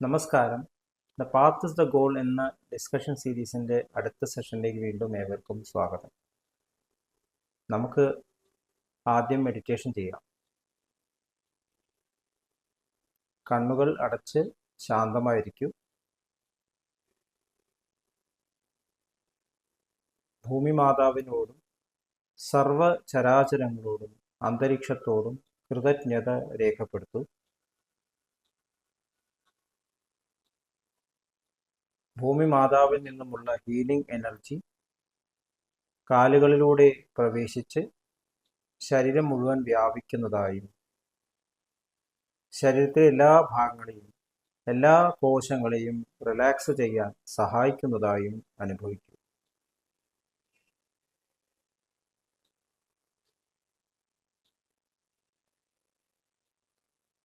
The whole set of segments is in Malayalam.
നമസ്കാരം. The path is the goal എന്ന ഡിസ്കഷൻ സീരീസിൻ്റെ അടുത്ത സെഷനിലേക്ക് വീണ്ടും ഏവർക്കും സ്വാഗതം. നമുക്ക് ആദ്യം മെഡിറ്റേഷൻ ചെയ്യാം. കണ്ണുകൾ അടച്ച് ശാന്തമായിരിക്കൂ. ഭൂമി മാതാവിനോടും സർവ ചരാചരങ്ങളോടും അന്തരീക്ഷത്തോടും കൃതജ്ഞത രേഖപ്പെടുത്തൂ. ഭൂമി മാതാവിൽ നിന്നുമുള്ള ഹീലിംഗ് എനർജി കാലുകളിലൂടെ പ്രവേശിച്ച് ശരീരം മുഴുവൻ വ്യാപിക്കുന്നതായും ശരീരത്തിലെ എല്ലാ ഭാഗങ്ങളെയും എല്ലാ കോശങ്ങളെയും റിലാക്സ് ചെയ്യാൻ സഹായിക്കുന്നതായും അനുഭവിക്കും.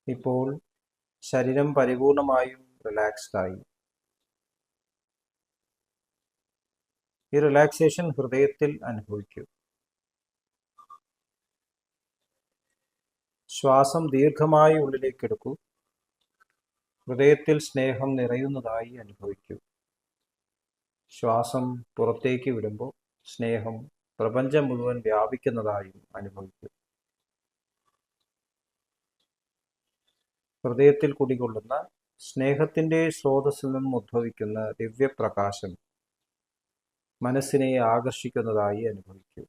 ഇപ്പോൾ ശരീരം പരിപൂർണമായും റിലാക്സ്ഡ് ആയി. ഈ റിലാക്സേഷൻ ഹൃദയത്തിൽ അനുഭവിക്കൂ. ശ്വാസം ദീർഘമായി ഉള്ളിലേക്ക് എടുക്കൂ. ഹൃദയത്തിൽ സ്നേഹം നിറയുന്നതായി അനുഭവിക്കൂ. ശ്വാസം പുറത്തേക്ക് വിടുമ്പോൾ സ്നേഹം പ്രപഞ്ചം മുഴുവൻ വ്യാപിക്കുന്നതായും അനുഭവിക്കൂ. ഹൃദയത്തിൽ കുടികൊള്ളുന്ന സ്നേഹത്തിൻ്റെ സ്രോതസ്സിൽ നിന്നും ഉദ്ഭവിക്കുന്ന ദിവ്യപ്രകാശം മനസ്സിനെ ആകർഷിക്കുന്നതായി അനുഭവിക്കൂ.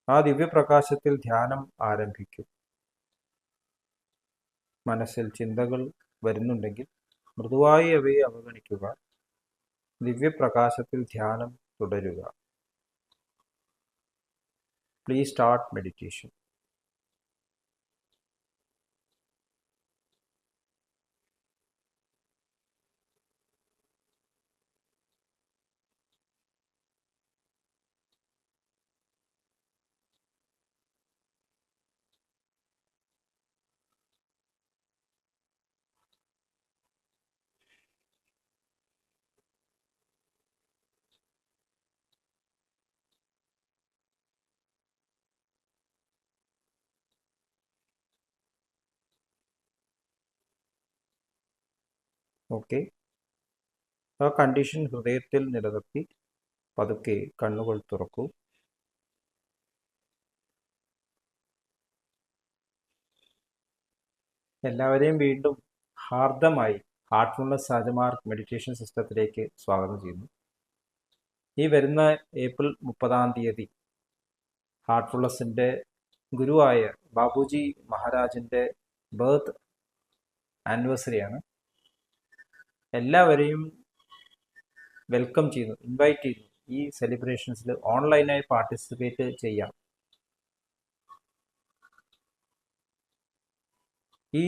ആ ദിവ്യപ്രകാശത്തിൽ ധ്യാനം ആരംഭിക്കൂ. മനസ്സിൽ ചിന്തകൾ വരുന്നുണ്ടെങ്കിൽ മൃദുവായി അവയെ അവഗണിക്കുക. ദിവ്യപ്രകാശത്തിൽ ധ്യാനം തുടരുക. Please start meditation. ഓക്കെ, ആ കണ്ടീഷൻ ഹൃദയത്തിൽ നിലനിർത്തി പതുക്കെ കണ്ണുകൾ തുറക്കൂ. എല്ലാവരെയും വീണ്ടും ഹാർദമായി ഹാർട്ട്ഫുൾനെസ് സഹജമാർഗ് മെഡിറ്റേഷൻ സിസ്റ്റത്തിലേക്ക് സ്വാഗതം ചെയ്യുന്നു. ഈ വരുന്ന ഏപ്രിൽ 30 ഹാർട്ട്ഫുൾനെസ്സിൻ്റെ ഗുരുവായ ബാബുജി മഹാരാജിൻ്റെ ബർത്ത് ആനിവേഴ്സറിയാണ്. എല്ലാവരെയും വെൽക്കം ചെയ്യുന്നു, ഇൻവൈറ്റ് ചെയ്യുന്നു. ഈ സെലിബ്രേഷൻസിൽ ഓൺലൈനായി പാർട്ടിസിപ്പേറ്റ് ചെയ്യാം. ഈ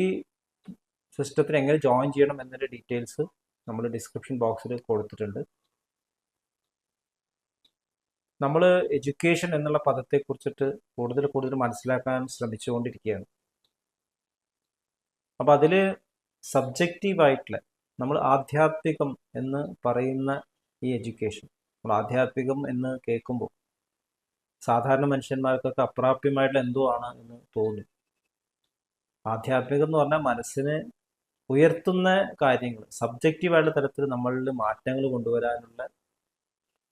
സിസ്റ്റത്തിന് എങ്ങനെ ജോയിൻ ചെയ്യണം എന്നതിൻ്റെ ഡീറ്റെയിൽസ് നമ്മൾ ഡിസ്ക്രിപ്ഷൻ ബോക്സിൽ കൊടുത്തിട്ടുണ്ട്. നമ്മൾ എഡ്യൂക്കേഷൻ എന്നുള്ള പദത്തെക്കുറിച്ചിട്ട് കൂടുതൽ മനസ്സിലാക്കാൻ ശ്രമിച്ചുകൊണ്ടിരിക്കുകയാണ്. അപ്പോൾ അതിൽ സബ്ജക്റ്റീവായിട്ടുള്ള നമ്മൾ ആധ്യാത്മികം എന്ന് പറയുന്ന ഈ എഡ്യൂക്കേഷൻ, നമ്മൾ ആധ്യാത്മികം എന്ന് കേൾക്കുമ്പോൾ സാധാരണ മനുഷ്യന്മാർക്കൊക്കെ അപ്രാപ്യമായിട്ടുള്ള എന്തോ ആണ് എന്ന് തോന്നും. ആധ്യാത്മികം എന്ന് പറഞ്ഞാൽ മനസ്സിനെ ഉയർത്തുന്ന കാര്യങ്ങൾ, സബ്ജക്റ്റീവായിട്ടുള്ള തരത്തിൽ നമ്മളിൽ മാറ്റങ്ങൾ കൊണ്ടുവരാനുള്ള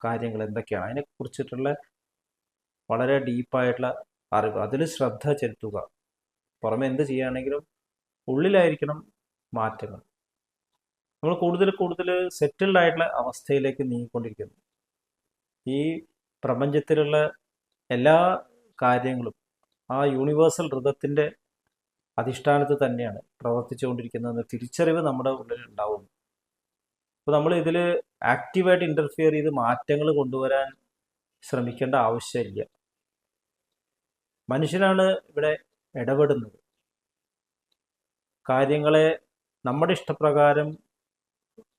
കാര്യങ്ങൾ എന്തൊക്കെയാണ്, അതിനെക്കുറിച്ചിട്ടുള്ള വളരെ ഡീപ്പായിട്ടുള്ള അറിവ്, അതിൽ ശ്രദ്ധ ചെലുത്തുക. പുറമെ എന്ത് ചെയ്യുകയാണെങ്കിലും ഉള്ളിലായിരിക്കണം മാറ്റങ്ങൾ. നമ്മൾ കൂടുതൽ സെറ്റിൽഡ് ആയിട്ടുള്ള അവസ്ഥയിലേക്ക് നീങ്ങിക്കൊണ്ടിരിക്കുന്നു. ഈ പ്രപഞ്ചത്തിലുള്ള എല്ലാ കാര്യങ്ങളും ആ യൂണിവേഴ്സൽ ഋതത്തിൻ്റെ അധിഷ്ഠാനത്തിൽ തന്നെയാണ് പ്രവർത്തിച്ചുകൊണ്ടിരിക്കുന്നതെന്ന് തിരിച്ചറിവ് നമ്മുടെ ഉള്ളിൽ ഉണ്ടാവുന്നു. അപ്പോൾ നമ്മൾ ഇതിൽ ആക്റ്റീവായിട്ട് ഇൻ്റർഫിയർ ചെയ്ത് മാറ്റങ്ങൾ കൊണ്ടുവരാൻ ശ്രമിക്കേണ്ട ആവശ്യമില്ല. മനുഷ്യനാണ് ഇവിടെ ഇടപെടുന്നത്. കാര്യങ്ങളെ നമ്മുടെ ഇഷ്ടപ്രകാരം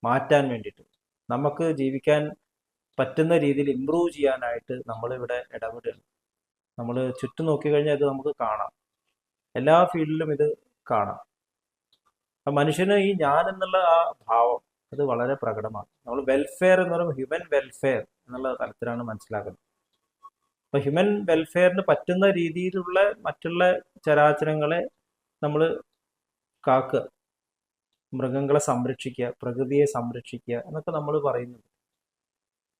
മാറ്റാൻ വേണ്ടിയിട്ട്, നമുക്ക് ജീവിക്കാൻ പറ്റുന്ന രീതിയിൽ ഇമ്പ്രൂവ് ചെയ്യാനായിട്ട് നമ്മളിവിടെ ഇടപെടുകയാണ്. നമ്മൾ ചുറ്റും നോക്കിക്കഴിഞ്ഞാൽ ഇത് നമുക്ക് കാണാം. എല്ലാ ഫീൽഡിലും ഇത് കാണാം. അപ്പം മനുഷ്യന് ഈ ഞാൻ എന്നുള്ള ആ ഭാവം അത് വളരെ പ്രകടമാണ്. നമ്മൾ വെൽഫെയർ എന്ന് പറയുമ്പോൾ ഹ്യൂമൻ വെൽഫെയർ എന്നുള്ള തലത്തിലാണ് മനസ്സിലാക്കുന്നത്. അപ്പോൾ ഹ്യൂമൻ വെൽഫെയറിന് പറ്റുന്ന രീതിയിലുള്ള മറ്റുള്ള ചരാചരങ്ങളെ നമ്മൾ കാക്കുക, മൃഗങ്ങളെ സംരക്ഷിക്കുക, പ്രകൃതിയെ സംരക്ഷിക്കുക എന്നൊക്കെ നമ്മൾ പറയുന്നത്.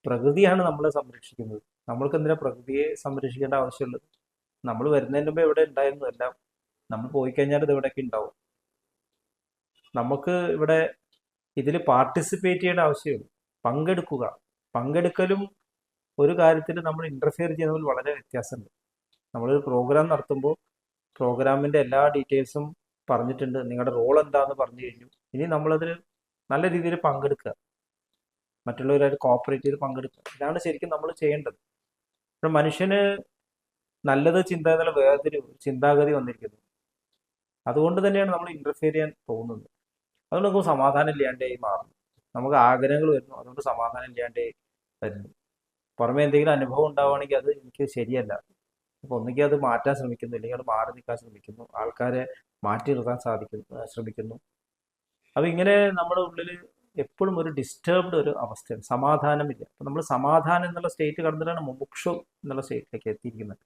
പ്രകൃതിയാണ് നമ്മളെ സംരക്ഷിക്കുന്നത്. നമ്മൾക്ക് എന്തിനാ പ്രകൃതിയെ സംരക്ഷിക്കേണ്ട ആവശ്യമുള്ളത്? നമ്മൾ വരുന്നതിന് മുമ്പ് എവിടെ ഉണ്ടായിരുന്നു എല്ലാം. നമ്മൾ പോയി കഴിഞ്ഞാൽ ഇത് എവിടെയൊക്കെ ഉണ്ടാവും. നമുക്ക് ഇവിടെ ഇതിൽ പാർട്ടിസിപ്പേറ്റ് ചെയ്യേണ്ട ആവശ്യമുള്ളൂ, പങ്കെടുക്കുക. പങ്കെടുക്കലും ഒരു കാര്യത്തിൽ നമ്മൾ ഇന്റർഫിയർ ചെയ്യുന്നതിൽ വളരെ വ്യത്യാസമുണ്ട്. നമ്മളൊരു പ്രോഗ്രാം നടത്തുമ്പോൾ പ്രോഗ്രാമിന്റെ എല്ലാ ഡീറ്റെയിൽസും പറഞ്ഞിട്ടുണ്ട്, നിങ്ങളുടെ റോൾ എന്താന്ന് പറഞ്ഞു കഴിഞ്ഞു. ഇനി നമ്മളതിൽ നല്ല രീതിയിൽ പങ്കെടുക്കുക, മറ്റുള്ളവരായിട്ട് കോപ്പറേറ്റ് ചെയ്ത് പങ്കെടുക്കുക. ഇതാണ് ശരിക്കും നമ്മൾ ചെയ്യേണ്ടത്. ഇപ്പോൾ മനുഷ്യന് നല്ലത് ചിന്താഗതി വേർതിരിവ് ചിന്താഗതി വന്നിരിക്കുന്നു. അതുകൊണ്ട് തന്നെയാണ് നമ്മൾ ഇന്റർഫിയർ ചെയ്യാൻ പോകുന്നത്. അതുകൊണ്ട് നമുക്ക് സമാധാനം ഇല്ലാണ്ടായി മാറുന്നു. നമുക്ക് ആഗ്രഹങ്ങൾ വരുന്നു, അതുകൊണ്ട് സമാധാനം ഇല്ലാണ്ടായി വരുന്നു. പുറമെ എന്തെങ്കിലും അനുഭവം ഉണ്ടാവുകയാണെങ്കിൽ അത് എനിക്ക് ശരിയല്ല. അപ്പൊ ഒന്നുകിൽ അത് മാറ്റാൻ ശ്രമിക്കുന്നു, അല്ലെങ്കിൽ അത് മാറി നിൽക്കാൻ ശ്രമിക്കുന്നു, ആൾക്കാരെ മാറ്റി നിർത്താൻ ശ്രമിക്കുന്നു. അപ്പൊ ഇങ്ങനെ നമ്മുടെ ഉള്ളിൽ എപ്പോഴും ഒരു ഡിസ്റ്റർബ്ഡ് ഒരു അവസ്ഥയാണ്, സമാധാനമില്ല. അപ്പൊ നമ്മൾ സമാധാനം എന്നുള്ള സ്റ്റേറ്റ് കടന്നിട്ടാണ് മുമുക്ഷു എന്നുള്ള സ്റ്റേറ്റിലേക്ക് എത്തിയിരിക്കുന്നത്.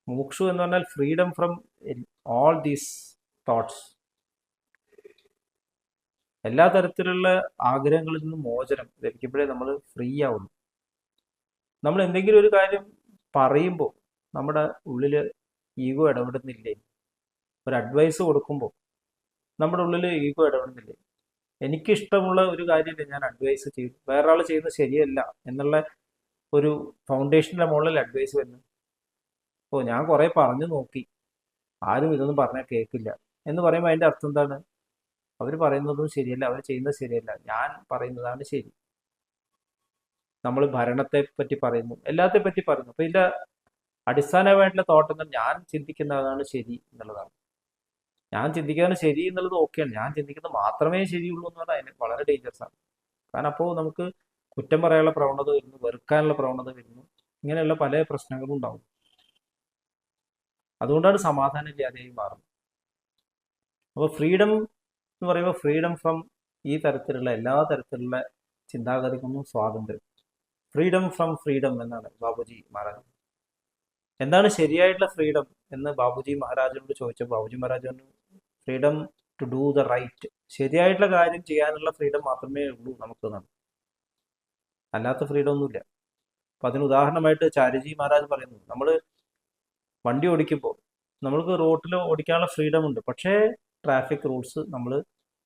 മുമുക്ഷു എന്ന് പറഞ്ഞാൽ freedom from all these thoughts, എല്ലാ തരത്തിലുള്ള ആഗ്രഹങ്ങളിൽ നിന്നും മോചനം ലഭിക്കുമ്പോഴേ നമ്മൾ ഫ്രീ ആവുന്നു. നമ്മൾ എന്തെങ്കിലും ഒരു കാര്യം പറയുമ്പോൾ നമ്മുടെ ഉള്ളിൽ ഈഗോ ഇടപെടുന്നില്ലേ? ഒരു അഡ്വൈസ് കൊടുക്കുമ്പോൾ നമ്മുടെ ഉള്ളിൽ ഈഗോ ഇടപെടുന്നില്ലേ? എനിക്കിഷ്ടമുള്ള ഒരു കാര്യമില്ല ഞാൻ അഡ്വൈസ് ചെയ്തു, വേറൊരാൾ ചെയ്യുന്നത് ശരിയല്ല എന്നുള്ള ഒരു ഫൗണ്ടേഷൻ്റെ മുകളിൽ അഡ്വൈസ് വരുന്നു. ഓ ഞാൻ കുറേ പറഞ്ഞു നോക്കി, ആരും ഇതൊന്നും പറഞ്ഞാൽ കേൾക്കില്ല എന്ന് പറയുമ്പോൾ അതിൻ്റെ അർത്ഥം എന്താണ്? അവർ പറയുന്നതും ശരിയല്ല, അവർ ചെയ്യുന്നത് ശരിയല്ല, ഞാൻ പറയുന്നതാണ് ശരി. നമ്മൾ ഭരണത്തെ പറ്റി പറയുന്നു, എല്ലാത്തെ പറ്റി പറയുന്നു. അപ്പൊ ഇതിന്റെ അടിസ്ഥാനമായിട്ടുള്ള തോട്ട് എന്നാൽ ഞാൻ ചിന്തിക്കുന്നതാണ് ശരി എന്നുള്ളതാണ്. ഞാൻ ചിന്തിക്കുന്നത് ശരി എന്നുള്ളത് ഓക്കെയാണ്, ഞാൻ ചിന്തിക്കുന്നത് മാത്രമേ ശരിയുള്ളൂ എന്ന് പറഞ്ഞാൽ അതിന് വളരെ ഡേഞ്ചറസ് ആണ്. കാരണം അപ്പോൾ നമുക്ക് കുറ്റം പറയാനുള്ള പ്രവണത വരുന്നു, വെറുക്കാനുള്ള പ്രവണത വരുന്നു, ഇങ്ങനെയുള്ള പല പ്രശ്നങ്ങളും ഉണ്ടാവും. അതുകൊണ്ടാണ് സമാധാനം ഇല്ലാതെയായി മാറുന്നത്. അപ്പോൾ ഫ്രീഡം എന്ന് പറയുമ്പോൾ ഫ്രീഡം ഫ്രം ഈ തരത്തിലുള്ള എല്ലാ തരത്തിലുള്ള ചിന്താഗതിക്കൊന്നും സ്വാതന്ത്ര്യം. ഫ്രീഡം ഫ്രം ഫ്രീഡം എന്നാണ് ബാബുജി മഹാരാജ്. എന്താണ് ശരിയായിട്ടുള്ള ഫ്രീഡം എന്ന് ബാബുജി മഹാരാജിനോട് ചോദിച്ചപ്പോൾ Babuji Maharaj freedom to do the right, ശരിയായിട്ടുള്ള കാര്യം ചെയ്യാനുള്ള ഫ്രീഡം മാത്രമേ ഉള്ളൂ നമുക്ക് എന്നാണ്, അല്ലാത്ത ഫ്രീഡം ഒന്നുമില്ല. അപ്പൊ അതിന് ഉദാഹരണമായിട്ട് ചാരിജി മഹാരാജ് പറയുന്നു, നമ്മൾ വണ്ടി ഓടിക്കുമ്പോൾ നമ്മൾക്ക് റോട്ടിൽ ഓടിക്കാനുള്ള ഫ്രീഡം ഉണ്ട്, പക്ഷേ ട്രാഫിക് റൂൾസ് നമ്മൾ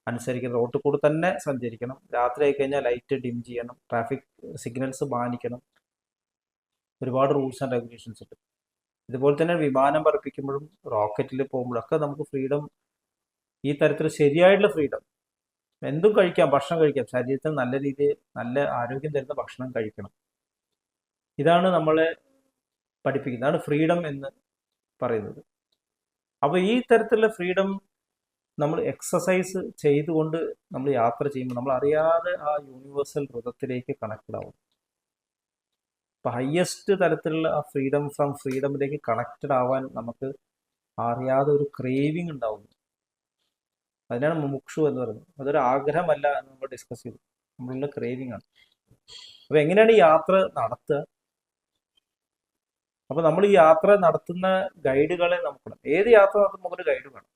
അനുസരിക്കണം, റോട്ടിൽ കൂടെ തന്നെ സഞ്ചരിക്കണം, രാത്രി ആയി കഴിഞ്ഞാൽ ലൈറ്റ് ഡിം ചെയ്യണം, ട്രാഫിക് സിഗ്നൽസ് മാനിക്കണം, ഒരുപാട് റൂൾസ് ആൻഡ് റെഗുലേഷൻസ് ഉണ്ട്. ഇതുപോലെ തന്നെ വിമാനം പറപ്പിക്കുമ്പോഴും റോക്കറ്റിൽ പോകുമ്പോഴൊക്കെ നമുക്ക് ഫ്രീഡം, ഈ തരത്തിൽ ശരിയായിട്ടുള്ള ഫ്രീഡം, എന്തും കഴിക്കാം, ഭക്ഷണം കഴിക്കാം, ശരീരത്തിന് നല്ല രീതിയിൽ നല്ല ആരോഗ്യം തരുന്ന ഭക്ഷണം കഴിക്കണം. ഇതാണ് നമ്മളെ പഠിപ്പിക്കുന്നത്, ഇതാണ് ഫ്രീഡം എന്ന് പറയുന്നത്. അപ്പൊ ഈ തരത്തിലുള്ള ഫ്രീഡം നമ്മൾ എക്സസൈസ് ചെയ്തുകൊണ്ട് നമ്മൾ യാത്ര ചെയ്യുമ്പോൾ നമ്മൾ അറിയാതെ ആ യൂണിവേഴ്സൽ ഋതത്തിലേക്ക് കണക്റ്റഡ് ആവും. അപ്പൊ ഹയസ്റ്റ് തലത്തിലുള്ള ആ ഫ്രീഡം ഫ്രം ഫ്രീഡമിലേക്ക് കണക്റ്റഡ് ആവാൻ നമുക്ക് അറിയാതെ ഒരു ക്രേവിങ് ഉണ്ടാവും. അതിനാണ് മുമുക്ഷു എന്ന് പറയുന്നത്. അതൊരു ആഗ്രഹമല്ല എന്ന് നമ്മൾ ഡിസ്കസ് ചെയ്തു, നമ്മളുള്ള ക്രേവിങ് ആണ്. അപ്പൊ എങ്ങനെയാണ് ഈ യാത്ര നടത്തുക? അപ്പൊ നമ്മൾ ഈ യാത്ര നടത്തുന്ന ഗൈഡുകളെ നമുക്ക്, ഏത് യാത്ര നടത്തുമ്പോൾ ഒരു ഗൈഡ് വേണം.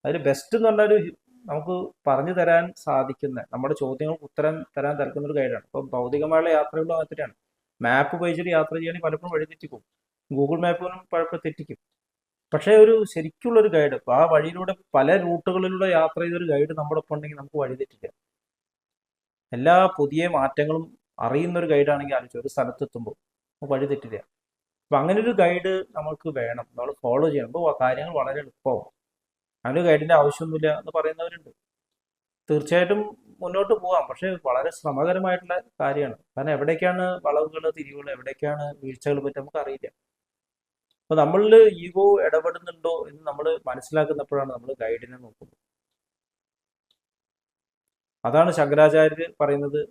അതിൽ ബെസ്റ്റ് എന്ന് പറഞ്ഞൊരു നമുക്ക് പറഞ്ഞു തരാൻ സാധിക്കുന്ന, നമ്മുടെ ചോദ്യങ്ങൾക്ക് ഉത്തരം തരാൻ തിരക്കുന്ന ഒരു ഗൈഡാണ്. ഇപ്പൊ ഭൗതികമായുള്ള യാത്രകളും അങ്ങനെയാണ്. മാപ്പ് ഉപയോഗിച്ചിട്ട് യാത്ര ചെയ്യണമെങ്കിൽ പലപ്പോഴും വഴി തെറ്റിക്കും, ഗൂഗിൾ മാപ്പിനും പലപ്പോഴും തെറ്റിക്കും. പക്ഷേ ഒരു ശരിക്കുള്ള ഒരു ഗൈഡ്, ആ വഴിയിലൂടെ പല റൂട്ടുകളിലൂടെ യാത്ര ചെയ്തൊരു ഗൈഡ് നമ്മുടെ ഒപ്പം ഉണ്ടെങ്കിൽ നമുക്ക് വഴി തെറ്റില്ല. എല്ലാ പുതിയ മാറ്റങ്ങളും അറിയുന്ന ഒരു ഗൈഡാണെങ്കിൽ ആലോചിച്ചു ഒരു സ്ഥലത്തെത്തുമ്പോൾ നമുക്ക് വഴി തെറ്റില്ല. അപ്പൊ അങ്ങനെ ഒരു ഗൈഡ് നമുക്ക് വേണം, നമ്മൾ ഫോളോ ചെയ്യണം. അപ്പോൾ കാര്യങ്ങൾ വളരെ എളുപ്പമാവും. അങ്ങനെ ഗൈഡിന്റെ ആവശ്യമൊന്നുമില്ല എന്ന് പറയുന്നവരുണ്ട്. തീർച്ചയായിട്ടും മുന്നോട്ട് പോകാം, പക്ഷെ വളരെ ശ്രമകരമായിട്ടുള്ള കാര്യമാണ്. കാരണം എവിടേക്കാണ് വളവുകൾ, തിരിവുകൾ, എവിടേക്കാണ് വീഴ്ചകൾ പറ്റുക നമുക്ക് അറിയില്ല. അപ്പൊ നമ്മളിൽ ഈഗോ ഇടപെടുന്നുണ്ടോ എന്ന് നമ്മൾ മനസ്സിലാക്കുന്നപ്പോഴാണ് നമ്മൾ ഗൈഡിനെ നോക്കുന്നത്. അതാണ് ശങ്കരാചാര്യർ പറയുന്നത്,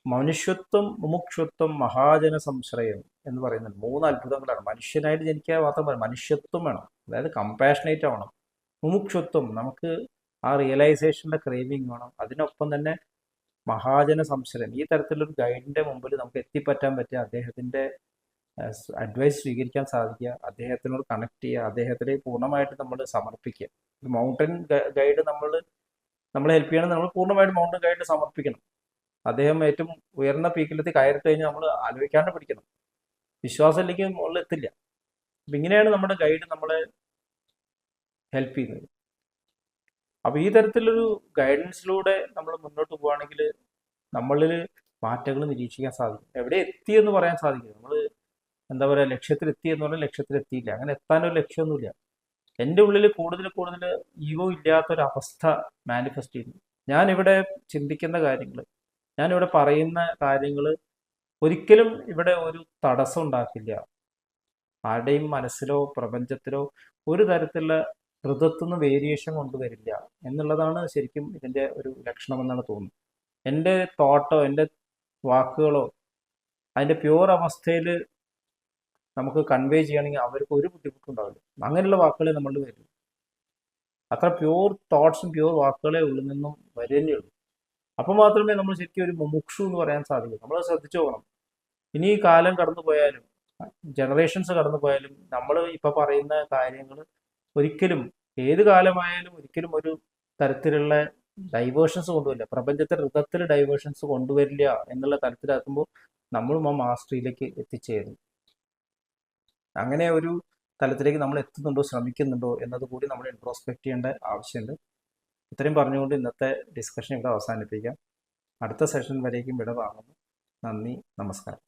മനുഷ്യത്വം, മുമുക്ഷുത്വം, മഹാജന സംശ്രയം എന്ന് പറയുന്നത് 3 അത്ഭുതങ്ങളാണ്. മനുഷ്യനായിട്ട് ജനിക്കാൻ മാത്രം മനുഷ്യത്വം വേണം, അതായത് കമ്പാഷനേറ്റ് ആവണം. മുമുക്ഷുത്വം, നമുക്ക് ആ റിയലൈസേഷന്റെ ക്രേവിങ് വേണം. അതിനൊപ്പം തന്നെ മഹാജന സംശ്രയം, ഈ തരത്തിലൊരു ഗൈഡിന്റെ മുമ്പിൽ നമുക്ക് എത്തിപ്പറ്റാൻ പറ്റിയ അദ്ദേഹത്തിന്റെ അഡ്വൈസ് സ്വീകരിക്കാൻ സാധിക്കുക, അദ്ദേഹത്തിനോട് കണക്ട് ചെയ്യുക, അദ്ദേഹത്തിനെ പൂർണ്ണമായിട്ട് നമ്മൾ സമർപ്പിക്കുക. മൗണ്ടൻ ഗൈഡ് നമ്മളെ ഹെൽപ്പ് ചെയ്യണം, നമ്മൾ പൂർണ്ണമായിട്ട് മൗണ്ടൻ ഗൈഡ് സമർപ്പിക്കണം. അദ്ദേഹം ഏറ്റവും ഉയർന്ന പീക്കിലെത്തി കയറിട്ട് കഴിഞ്ഞാൽ നമ്മൾ ആലോചിക്കാണ്ട് പിടിക്കണം. വിശ്വാസമില്ലെങ്കിൽ മുകളിൽ എത്തില്ല. അപ്പം ഇങ്ങനെയാണ് നമ്മുടെ ഗൈഡ് നമ്മളെ ഹെൽപ്പ് ചെയ്യുന്നത്. അപ്പോൾ ഈ തരത്തിലൊരു ഗൈഡൻസിലൂടെ നമ്മൾ മുന്നോട്ട് പോവുകയാണെങ്കിൽ നമ്മളിൽ മാറ്റങ്ങൾ നിരീക്ഷിക്കാൻ സാധിക്കും. എവിടെ എത്തി എന്ന് പറയാൻ സാധിക്കും. നമ്മൾ എന്താ പറയുക, ലക്ഷ്യത്തിലെത്തി എന്ന് പറഞ്ഞാൽ ലക്ഷ്യത്തിലെത്തിയില്ല. അങ്ങനെ എത്താനൊരു ലക്ഷ്യമൊന്നുമില്ല. എൻ്റെ ഉള്ളിൽ കൂടുതൽ കൂടുതൽ ഈഗോ ഇല്ലാത്തൊരവസ്ഥ മാനിഫെസ്റ്റ് ചെയ്യുന്നു. ഞാനിവിടെ ചിന്തിക്കുന്ന കാര്യങ്ങൾ, ഞാനിവിടെ പറയുന്ന കാര്യങ്ങൾ ഒരിക്കലും ഇവിടെ ഒരു തടസ്സം ഉണ്ടാക്കില്ല. ആരുടെയും മനസ്സിലോ പ്രപഞ്ചത്തിലോ ഒരു തരത്തിലുള്ള ഹൃദയത്തുനിന്ന് വേരിയേഷൻ കൊണ്ടുവരില്ല എന്നുള്ളതാണ് ശരിക്കും ഇതിൻ്റെ ഒരു ലക്ഷണമെന്നാണ് തോന്നുന്നത്. എൻ്റെ തോട്ടോ എൻ്റെ വാക്കുകളോ അതിൻ്റെ പ്യുവർ അവസ്ഥയിൽ നമുക്ക് കൺവേ ചെയ്യണമെങ്കിൽ അവർക്ക് ഒരു ബുദ്ധിമുട്ടുണ്ടാവില്ല. അങ്ങനെയുള്ള വാക്കുകളെ നമ്മൾ വരും. അത്ര പ്യുവർ തോട്ട്സും പ്യുവർ വാക്കുകളെ ഉള്ളിൽ നിന്നും വരുന്നേയുള്ളൂ. അപ്പോൾ മാത്രമേ നമ്മൾ ശരിക്കും ഒരു മുമുക്ഷു എന്ന് പറയാൻ സാധിക്കൂ. നമ്മൾ ശ്രദ്ധിച്ചു പോകണം. ഇനി ഈ കാലം കടന്നു പോയാലും ജനറേഷൻസ് കടന്നു പോയാലും നമ്മൾ ഇപ്പം പറയുന്ന കാര്യങ്ങൾ ഒരിക്കലും, ഏത് കാലമായാലും ഒരിക്കലും ഒരു തരത്തിലുള്ള ഡൈവേർഷൻസ് കൊണ്ടുവരില്ല. പ്രപഞ്ചത്തെ ഹൃദയത്തിൽ ഡൈവേർഷൻസ് കൊണ്ടുവരില്ല എന്നുള്ള തലത്തിലാക്കുമ്പോൾ നമ്മളും ആ മാസ്റ്ററിയിലേക്ക് എത്തിച്ചേരും. അങ്ങനെ ഒരു തലത്തിലേക്ക് നമ്മൾ എത്തുന്നുണ്ടോ, ശ്രമിക്കുന്നുണ്ടോ എന്നത് കൂടി നമ്മൾ ഇൻട്രോസ്പെക്ട് ചെയ്യേണ്ട ആവശ്യമുണ്ട്. ഇത്രയും പറഞ്ഞുകൊണ്ട് ഇന്നത്തെ ഡിസ്കഷൻ ഇവിടെ അവസാനിപ്പിക്കാം. അടുത്ത സെഷൻ വരേക്കും വിട വാങ്ങുന്നു. നന്ദി, നമസ്കാരം.